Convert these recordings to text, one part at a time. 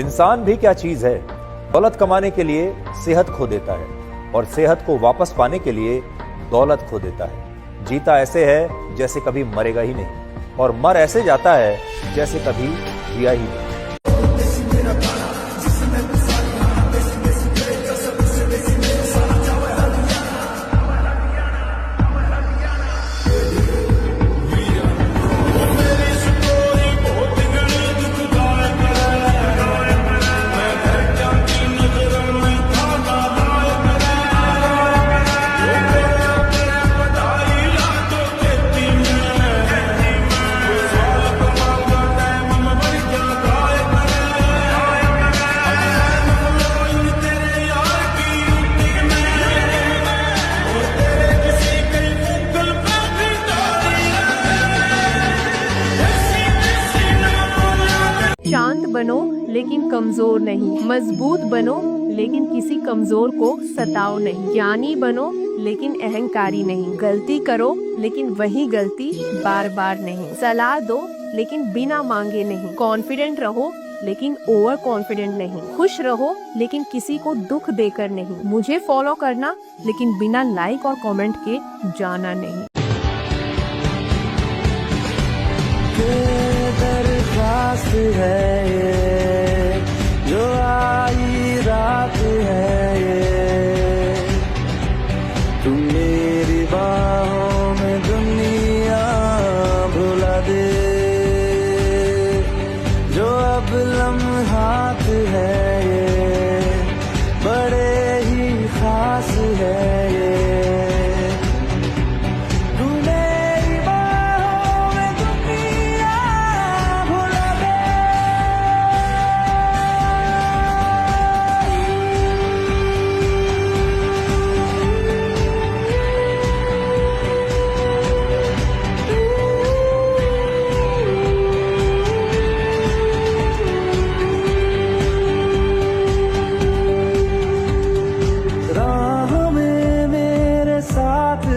इंसान भी क्या चीज है, दौलत कमाने के लिए सेहत खो देता है और सेहत को वापस पाने के लिए दौलत खो देता है। जीता ऐसे है जैसे कभी मरेगा ही नहीं और मर ऐसे जाता है जैसे कभी जिया ही नहीं। शांत बनो लेकिन कमजोर नहीं, मजबूत बनो लेकिन किसी कमजोर को सताओ नहीं, ज्ञानी बनो लेकिन अहंकारी नहीं, गलती करो लेकिन वही गलती बार बार नहीं, सलाह दो लेकिन बिना मांगे नहीं, कॉन्फिडेंट रहो लेकिन ओवर कॉन्फिडेंट नहीं, खुश रहो लेकिन किसी को दुख देकर नहीं, मुझे फॉलो करना लेकिन बिना लाइक और कमेंट के जाना नहीं। दरखास्त है ये जो आई रात है ये, तुम मेरी बाहों में दुनिया भुला दे, जो अब लम्हात है ये बड़े ही खास है ये,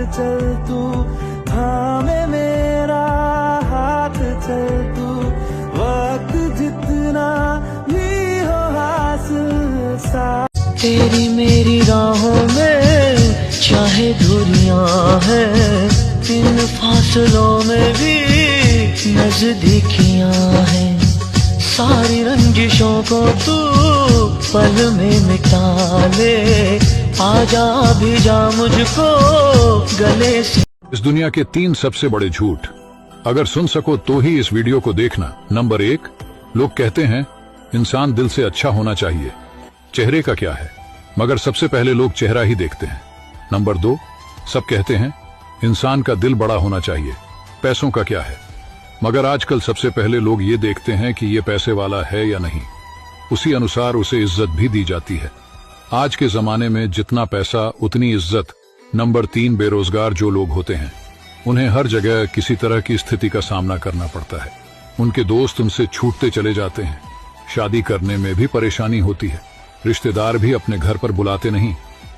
चल तू थामे मेरा हाथ, चल तू वक्त जितना भी हो हासिल सा, तेरी मेरी राहों में चाहे दूरियां हैं, इन फासलों में भी नजदीकियां हैं, सारी रंजिशों को तू पल में मिटा ले, आजा भी जा मुझको गले से। इस दुनिया के 3 सबसे बड़े झूठ अगर सुन सको तो ही इस वीडियो को देखना। नंबर 1, लोग कहते हैं इंसान दिल से अच्छा होना चाहिए, चेहरे का क्या है, मगर सबसे पहले लोग चेहरा ही देखते हैं। नंबर 2, सब कहते हैं इंसान का दिल बड़ा होना चाहिए, पैसों का क्या है, मगर आजकल सबसे पहले लोग ये देखते हैं कि ये पैसे वाला है या नहीं, उसी अनुसार उसे इज्जत भी दी जाती है। आज के जमाने में जितना पैसा उतनी इज्जत। नंबर 3, बेरोजगार जो लोग होते हैं उन्हें हर जगह किसी तरह की स्थिति का सामना करना पड़ता है, उनके दोस्त उनसे छूटते चले जाते हैं, शादी करने में भी परेशानी होती है, रिश्तेदार भी अपने घर पर बुलाते नहीं।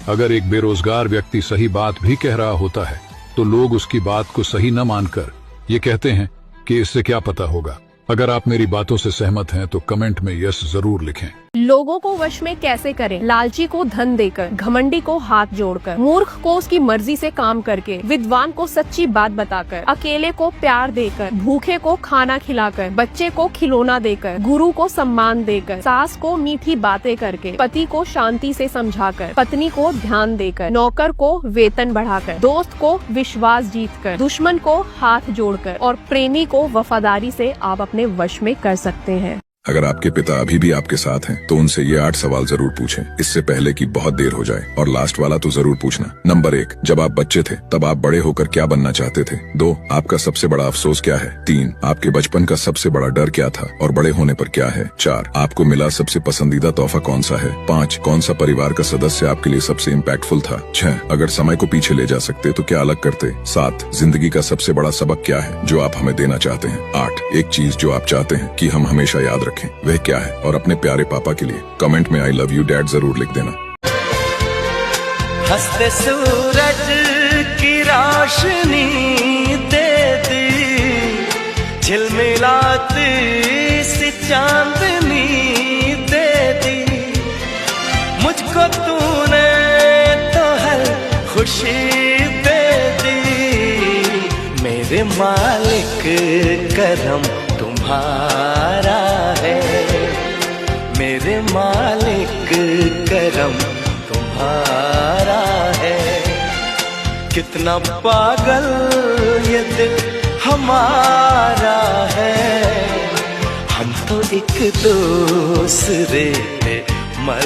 अगर एक बेरोजगार व्यक्ति सही बात भी कह रहा होता है तो लोग उसकी बात को सही न मानकर ये कहते हैं कि इससे क्या पता होगा। अगर आप मेरी बातों से सहमत हैं तो कमेंट में यस जरूर लिखें। लोगों को वश में कैसे करें? लालची को धन देकर, घमंडी को हाथ जोड़कर, मूर्ख को उसकी मर्जी से काम करके, विद्वान को सच्ची बात बताकर, अकेले को प्यार देकर, भूखे को खाना खिलाकर, बच्चे को खिलौना देकर, गुरु को सम्मान देकर, सास को मीठी बातें करके, पति को शांति से समझाकर, पत्नी को ध्यान देकर, नौकर को वेतन बढ़ाकर, दोस्त को विश्वास जीतकर, दुश्मन को हाथ जोड़कर और प्रेमी को वफादारी से आप अपने वश में कर सकते हैं। अगर आपके पिता अभी भी आपके साथ हैं, तो उनसे ये 8 सवाल जरूर पूछें, इससे पहले कि बहुत देर हो जाए। और लास्ट वाला तो जरूर पूछना। नंबर 1, जब आप बच्चे थे तब आप बड़े होकर क्या बनना चाहते थे? 2, आपका सबसे बड़ा अफसोस क्या है? 3, आपके बचपन का सबसे बड़ा डर क्या था और बड़े होने पर क्या है? 4, आपको मिला सबसे पसंदीदा तोहफा कौन सा है? 5, कौन सा परिवार का सदस्य आपके लिए सबसे इम्पैक्टफुल था? 6, अगर समय को पीछे ले जा सकते तो क्या अलग करते? 7, जिंदगी का सबसे बड़ा सबक क्या है जो आप हमें देना चाहते हैं? 8, एक चीज जो आप चाहते हैं कि हम हमेशा याद रखें, वह क्या है? और अपने प्यारे पापा के लिए कमेंट में आई लव यू डैड जरूर लिख देना। हंसते सूरज की रोशनी दे दी, झिलमिलाती सी चांदनी दे तूने तो हर खुशी दे दी। मेरे मालिक करम तुम्हारा है, मेरे मालिक करम तुम्हारा है। कितना पागल ये दिल हमारा है, हम तो एक दूसरे पे मर।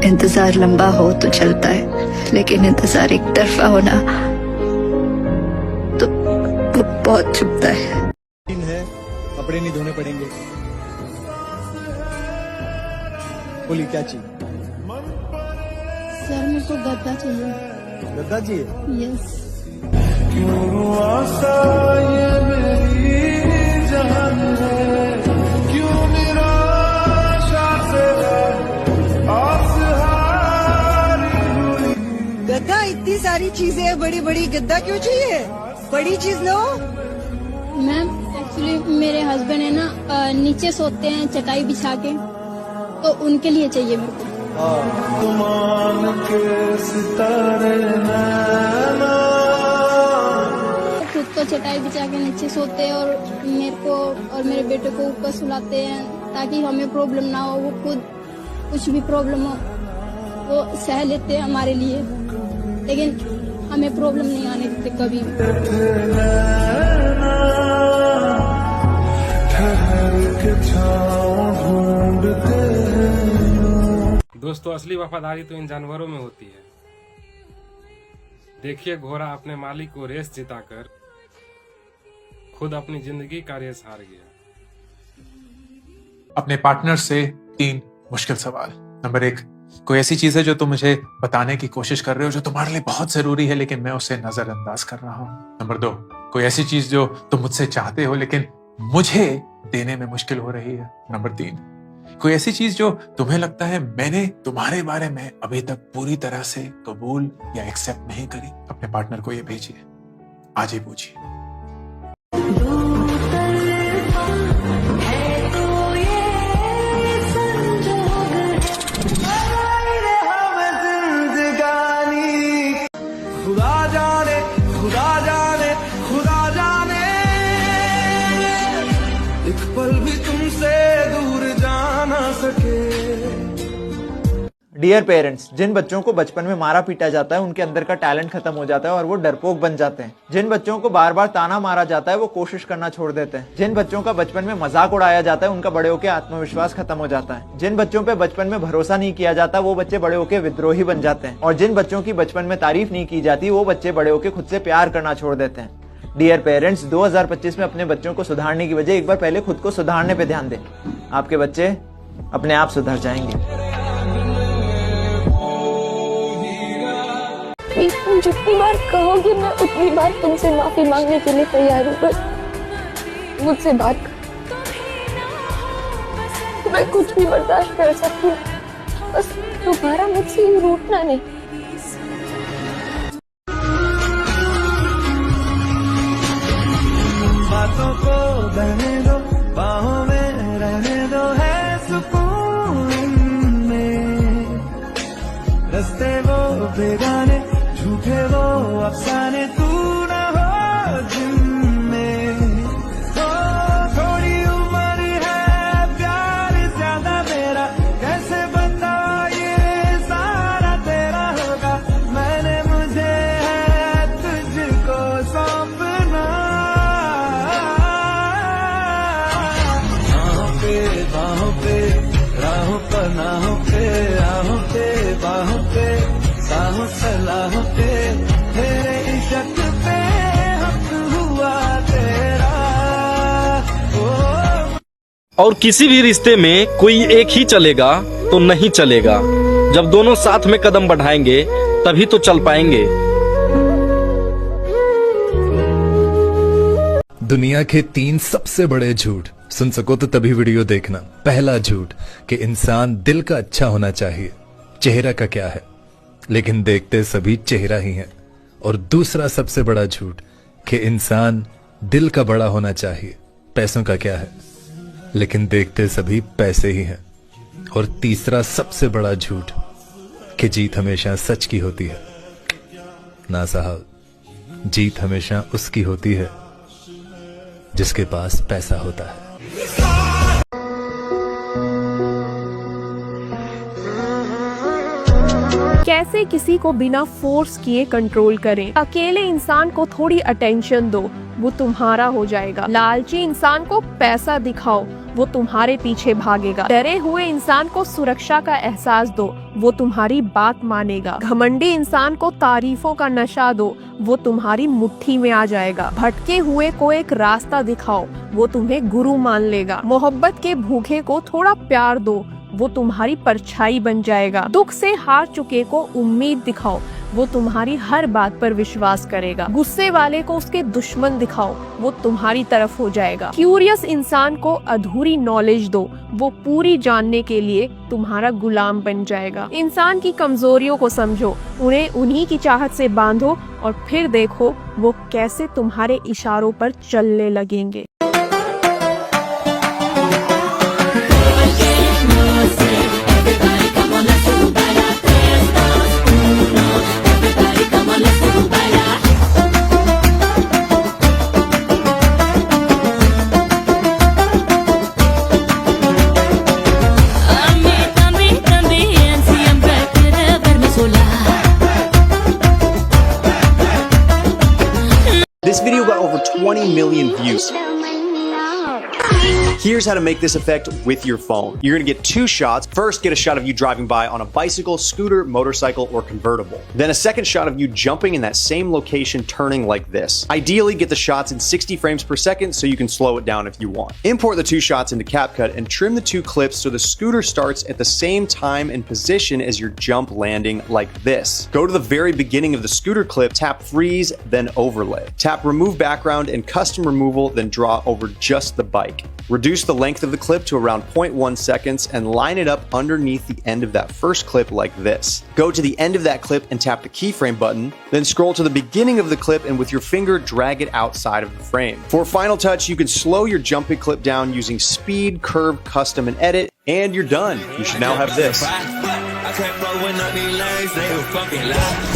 इंतजार लंबा हो तो चलता है, लेकिन इंतजार एक तरफा होना तो वो बहुत चुभता है। कपड़े नहीं धोने पड़ेंगे। बोली क्या चाहिए? सर मेरे को गद्दा चाहिए। गद्दा चाहिए? यस। गद्दा, इतनी सारी चीजें बड़ी बड़ी, गद्दा क्यों चाहिए? बड़ी चीज लो। मैम एक्चुअली मेरे हस्बैंड है ना नीचे सोते हैं चटाई बिछा के, तो उनके लिए चाहिए मेरे को। खुद तो चटाई बिछा के नीचे सोते हैं और मेरे को और मेरे बेटे को ऊपर सुलाते हैं ताकि हमें प्रॉब्लम ना हो। वो खुद कुछ भी प्रॉब्लम हो वो सह लेते हैं हमारे लिए, लेकिन हमें प्रॉब्लम नहीं आने देते कभी। दोस्तों, असली वफादारी तो इन जानवरों में होती है। देखिए, घोड़ा अपने मालिक को रेस जिताकर खुद अपनी जिंदगी का रेस हार गया। अपने पार्टनर से 3 मुश्किल सवाल। नंबर 1, कोई ऐसी चीज है जो तुम मुझे बताने की कोशिश कर रहे हो जो तुम्हारे लिए बहुत जरूरी है लेकिन मैं उसे नजरअंदाज कर रहा हूं। नंबर 2, कोई ऐसी चीज जो तुम मुझसे चाहते हो लेकिन मुझे देने में मुश्किल हो रही है। नंबर 3, कोई ऐसी चीज जो तुम्हें लगता है मैंने तुम्हारे बारे में अभी तक पूरी तरह से कबूल या एक्सेप्ट नहीं करी। अपने पार्टनर को ये भेजिए, आज ही पूछिए। डियर पेरेंट्स, जिन बच्चों को बचपन में मारा पीटा जाता है उनके अंदर का टैलेंट खत्म हो जाता है और वो डरपोक बन जाते हैं। जिन बच्चों को बार बार ताना मारा जाता है वो कोशिश करना छोड़ देते हैं। जिन बच्चों का बचपन में मजाक उड़ाया जाता है उनका बड़े होकर आत्मविश्वास खत्म हो जाता है। जिन बच्चों पे बचपन में भरोसा नहीं किया जाता वो बच्चे बड़े होकर विद्रोही बन जाते हैं। और जिन बच्चों की बचपन में तारीफ नहीं की जाती वो बच्चे बड़े होकर खुद से प्यार करना छोड़ देते हैं। डियर पेरेंट्स, 2025 में अपने बच्चों को सुधारने की बजाय एक बार पहले खुद को सुधारने पे ध्यान दें। आपके बच्चे अपने आप सुधर जाएंगे। तुम जितनी बार कहोगे मैं उतनी बार तुमसे माफी मांगने के लिए तैयार हूँ। बस मुझसे बात कर, मैं कुछ भी बर्दाश्त कर सकती हूँ, बस दोबारा मुझसे रूठना नहीं। बातों को बहने दो, बाहों में रहने दो, है सुकून में। रस्ते वो बेगाने, झूठे वो अफसाने, तू न हो जिनमें। थोड़ी उम्र है, प्यार ज्यादा मेरा, कैसे बता ये सारा तेरा होगा। मैंने मुझे है तुझको सौंपना। बाहों पे राहों पर नाहों पे, राहों पे बाहों पे, साहों सलाहों पे, तेरे इश्क पे हक हुआ तेरा। और किसी भी रिश्ते में कोई एक ही चलेगा तो नहीं चलेगा। जब दोनों साथ में कदम बढ़ाएंगे तभी तो चल पाएंगे। दुनिया के 3 सबसे बड़े झूठ, सुन सको तो तभी वीडियो देखना। पहला झूठ कि इंसान दिल का अच्छा होना चाहिए, चेहरा का क्या है, लेकिन देखते सभी चेहरा ही है। और दूसरा सबसे बड़ा झूठ कि इंसान दिल का बड़ा होना चाहिए, पैसों का क्या है, लेकिन देखते सभी पैसे ही हैं। और तीसरा सबसे बड़ा झूठ कि जीत हमेशा सच की होती है। ना साहब, जीत हमेशा उसकी होती है जिसके पास पैसा होता है। कैसे किसी को बिना फोर्स किए कंट्रोल करें। अकेले इंसान को थोड़ी अटेंशन दो, वो तुम्हारा हो जाएगा। लालची इंसान को पैसा दिखाओ, वो तुम्हारे पीछे भागेगा। डरे हुए इंसान को सुरक्षा का एहसास दो, वो तुम्हारी बात मानेगा। घमंडी इंसान को तारीफों का नशा दो, वो तुम्हारी मुट्ठी में आ जाएगा। भटके हुए को एक रास्ता दिखाओ, वो तुम्हें गुरु मान लेगा। मोहब्बत के भूखे को थोड़ा प्यार दो, वो तुम्हारी परछाई बन जाएगा। दुख से हार चुके को उम्मीद दिखाओ, वो तुम्हारी हर बात पर विश्वास करेगा। गुस्से वाले को उसके दुश्मन दिखाओ, वो तुम्हारी तरफ हो जाएगा। क्यूरियस इंसान को अधूरी नॉलेज दो, वो पूरी जानने के लिए तुम्हारा गुलाम बन जाएगा। इंसान की कमजोरियों को समझो, उन्हें उन्हीं की चाहत से बांधो और फिर देखो वो कैसे तुम्हारे इशारों पर चलने लगेंगे। This video got over 20 million views. Here's how to make this effect with your phone. You're gonna get 2 shots. First, get a shot of you driving by on a bicycle, scooter, motorcycle, or convertible. Then a second shot of you jumping in that same location, turning like this. Ideally, get the shots in 60 frames per second so you can slow it down if you want. Import the 2 shots into CapCut and trim the 2 clips so the scooter starts at the same time and position as your jump landing like this. Go to the very beginning of the scooter clip, tap freeze, then overlay. Tap remove background and custom removal, then draw over just the bike. Reduce the length of the clip to around 0.1 seconds and line it up underneath the end of that first clip like this. Go to the end of that clip and tap the keyframe button, then scroll to the beginning of the clip and with your finger drag it outside of the frame. For a final touch, you can slow your jumping clip down using speed, curve, custom, and edit, and you're done. You should now have this. I kept rolling up these lanes, they were fucking loud.